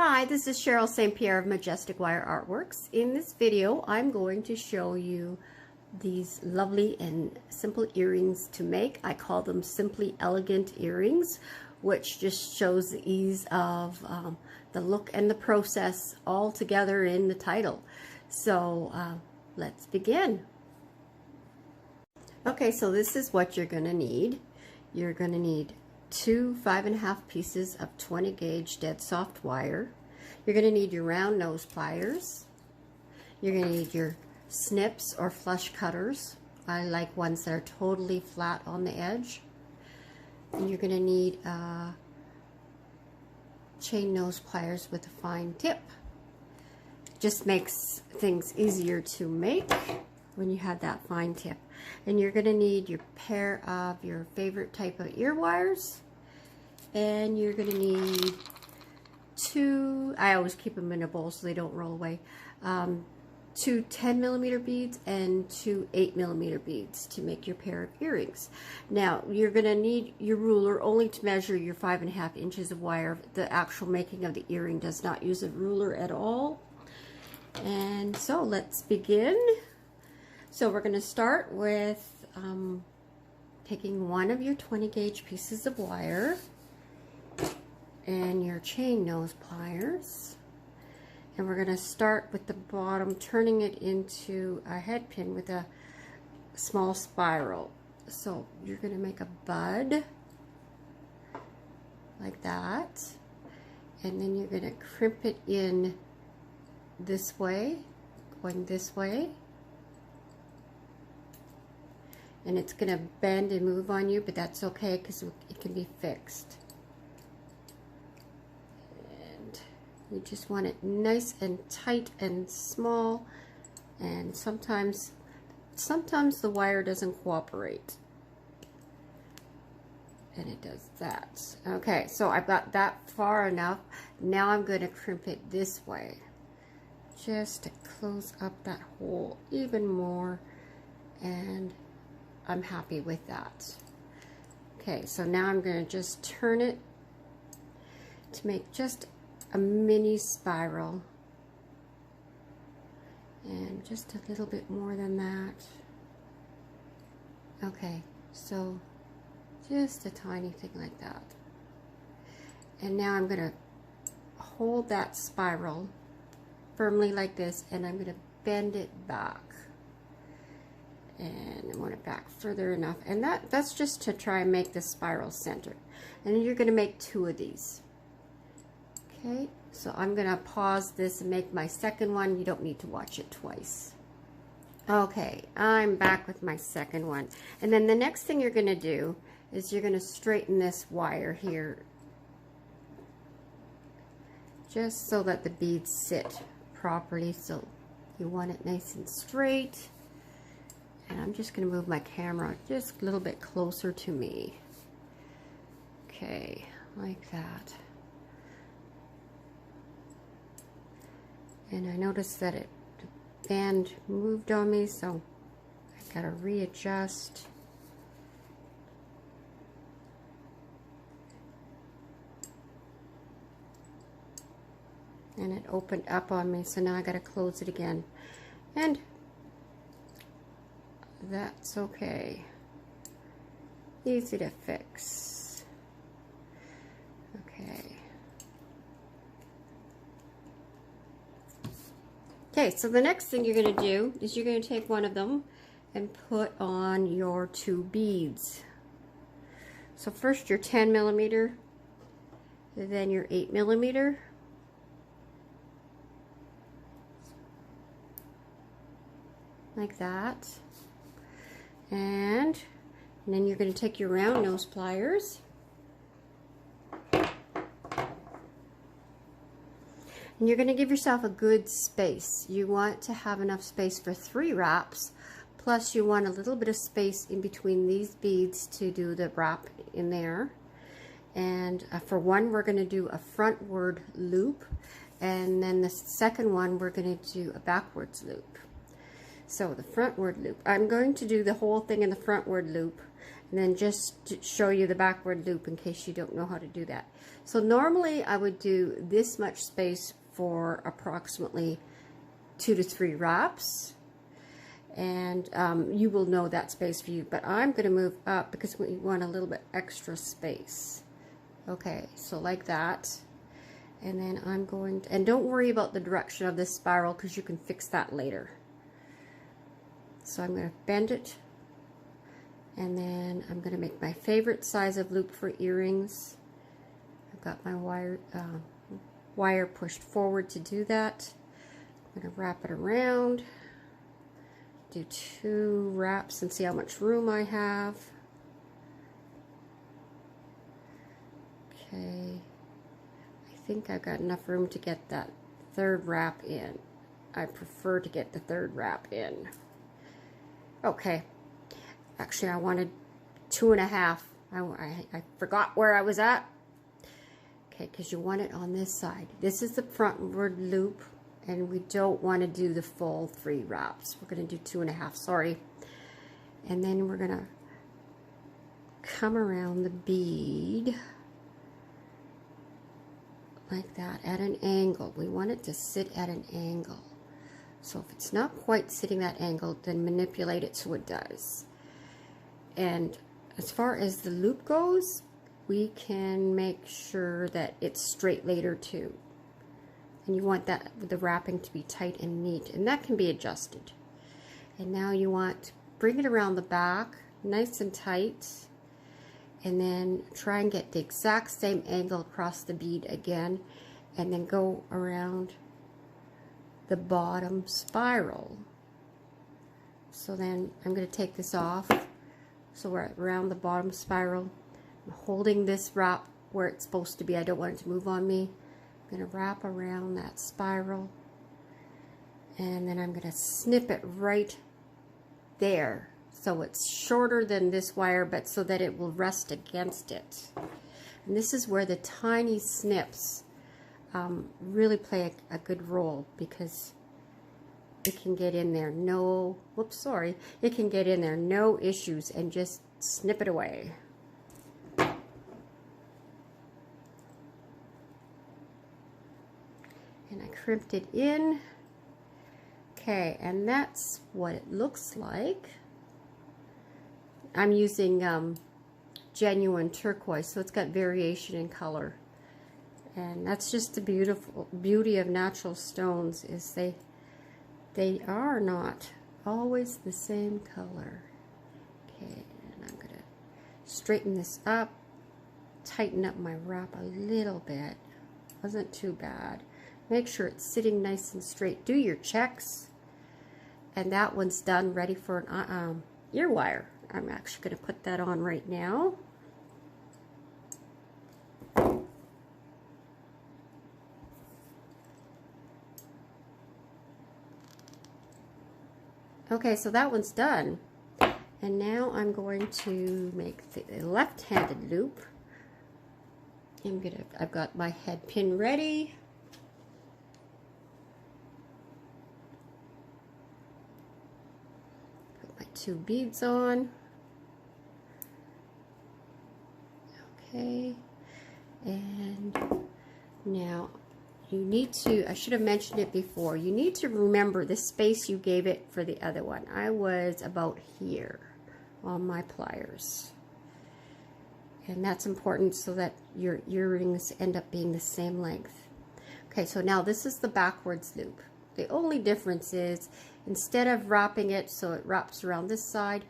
Hi, this is Cheryl St.Pierre of Majestic Wire Artworks. In this video, I'm going to show you these lovely and simple earrings to make. I call them Simply Elegant earrings, which just shows the ease of the look and the process all together in the title. So let's begin. Okay, so this is what you're going to need. You're going to need 2 5.5 pieces of 20 gauge dead soft wire. You're going to need your round nose pliers. You're going to need your snips or flush cutters. I like ones that are totally flat on the edge. And you're going to need chain nose pliers with a fine tip. Just makes things easier to make when you have that fine tip. And you're going to need your pair of your favorite type of ear wires, and you're going to need 2, I always keep them in a bowl so they don't roll away, 2 10mm beads and 2 8mm beads to make your pair of earrings. Now you're going to need your ruler only to measure your 5.5 inches of wire. The actual making of the earring does not use a ruler at all. And so let's begin. So we're going to start with taking one of your 20 gauge pieces of wire and your chain nose pliers, and we're going to start with the bottom, turning it into a head pin with a small spiral. So you're going to make a bud like that, and then you're going to crimp it in this way, going this way. And it's going to bend and move on you, but that's okay because it can be fixed. And you just want it nice and tight and small. And sometimes the wire doesn't cooperate. And it does that. Okay, so I've got that far enough. Now I'm going to crimp it this way, just to close up that hole even more. And I'm happy with that. Okay, so now I'm going to just turn it to make just a mini spiral, and just a little bit more than that. Okay, so just a tiny thing like that. And now I'm going to hold that spiral firmly like this, and I'm going to bend it back. And I want it back further enough, and that's just to try and make the spiral center. And then you're going to make 2 of these. Okay, so I'm going to pause this and make my second one. You don't need to watch it twice. Okay, I'm back with my second one. And then the next thing you're going to do is you're going to straighten this wire here, just so that the beads sit properly. So you want it nice and straight. And I'm just going to move my camera just a little bit closer to me. Okay, like that. And I noticed that the band moved on me, so I got to readjust. And it opened up on me, so now I got to close it again. And that's okay. Easy to fix. Okay. Okay, so the next thing you're going to do is you're going to take one of them and put on your 2 beads. So first your 10mm, then your 8mm. Like that. And then you're going to take your round nose pliers, and you're going to give yourself a good space. You want to have enough space for 3 wraps, plus you want a little bit of space in between these beads to do the wrap in there. And for one, we're going to do a frontward loop, and then the second one we're going to do a backwards loop. So the frontward loop, I'm going to do the whole thing in the frontward loop, And then just to show you the backward loop in case you don't know how to do that. So normally I would do this much space for approximately 2 to 3 wraps. And you will know that space for you. But I'm going to move up because we want a little bit extra space. Okay, so like that. And then I'm going to, and don't worry about the direction of this spiral because you can fix that later. So I'm going to bend it, and then I'm going to make my favorite size of loop for earrings. I've got my wire pushed forward to do that. I'm going to wrap it around, do 2 wraps and see how much room I have. Okay. I think I've got enough room to get that 3rd wrap in. I prefer to get the 3rd wrap in. Okay. Actually, I wanted 2.5. I forgot where I was at. Okay, because you want it on this side. This is the frontward loop, and we don't want to do the full 3 wraps. We're going to do 2.5, sorry. And then we're going to come around the bead like that at an angle. We want it to sit at an angle. So if it's not quite sitting that angle, then manipulate it so it does. And as far as the loop goes, we can make sure that it's straight later too. And you want that the wrapping to be tight and neat, and that can be adjusted. And now you want to bring it around the back, nice and tight. And then try and get the exact same angle across the bead again, and then go around the bottom spiral. So then I'm going to take this off. So we're around the bottom spiral. I'm holding this wrap where it's supposed to be. I don't want it to move on me. I'm going to wrap around that spiral, and then I'm going to snip it right there. So it's shorter than this wire, but so that it will rest against it. And this is where the tiny snips really play a good role, because it can get in there, it can get in there, no issues, and just snip it away. And I crimped it in. Okay, and that's what it looks like. I'm using genuine turquoise, so it's got variation in color. And that's just the beauty of natural stones, is they are not always the same color. Okay, and I'm going to straighten this up, tighten up my wrap a little bit. Wasn't too bad. Make sure it's sitting nice and straight. Do your checks. And that one's done, ready for an ear wire. I'm actually going to put that on right now. Okay, so that one's done. And now I'm going to make the left-handed loop. I've got my head pin ready. Put my 2 beads on. Okay, and now you need to, I should have mentioned it before, you need to remember the space you gave it for the other one. I was about here on my pliers. And that's important so that your earrings end up being the same length. Okay, so now this is the backwards loop. The only difference is, instead of wrapping it so it wraps around this side,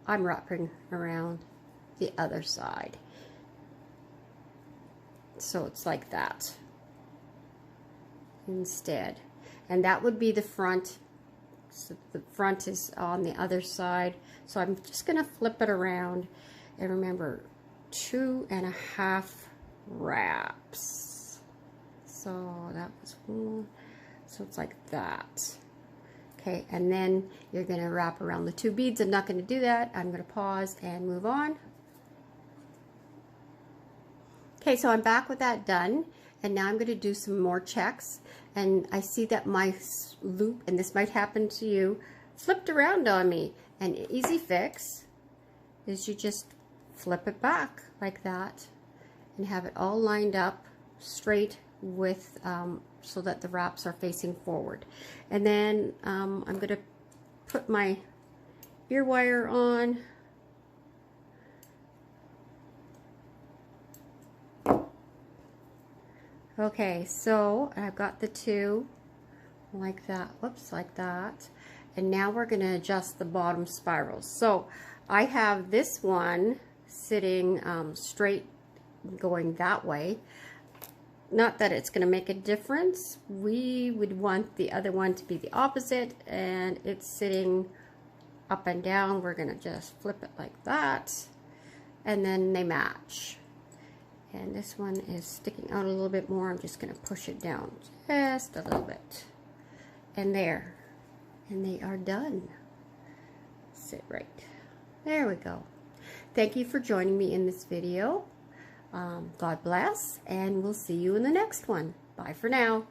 I'm wrapping around the other side. So it's like that instead. And that would be the front. So the front is on the other side. So I'm just going to flip it around. And remember, 2.5 wraps. So that was 1. So it's like that. Okay, and then you're going to wrap around the 2 beads. I'm not going to do that. I'm going to pause and move on. Okay, so I'm back with that done, and now I'm going to do some more checks. And I see that my loop, and this might happen to you, flipped around on me. And an easy fix is you just flip it back like that and have it all lined up straight with so that the wraps are facing forward. And then I'm going to put my ear wire on. Okay, so I've got the two like that, whoops, like that. And now we're going to adjust the bottom spirals. So I have this one sitting straight going that way. Not that it's going to make a difference. We would want the other one to be the opposite, and it's sitting up and down. We're going to just flip it like that, and then they match. And this one is sticking out a little bit more. I'm just going to push it down just a little bit. And there. And they are done. Sit right. There we go. Thank you for joining me in this video. God bless, and we'll see you in the next one. Bye for now.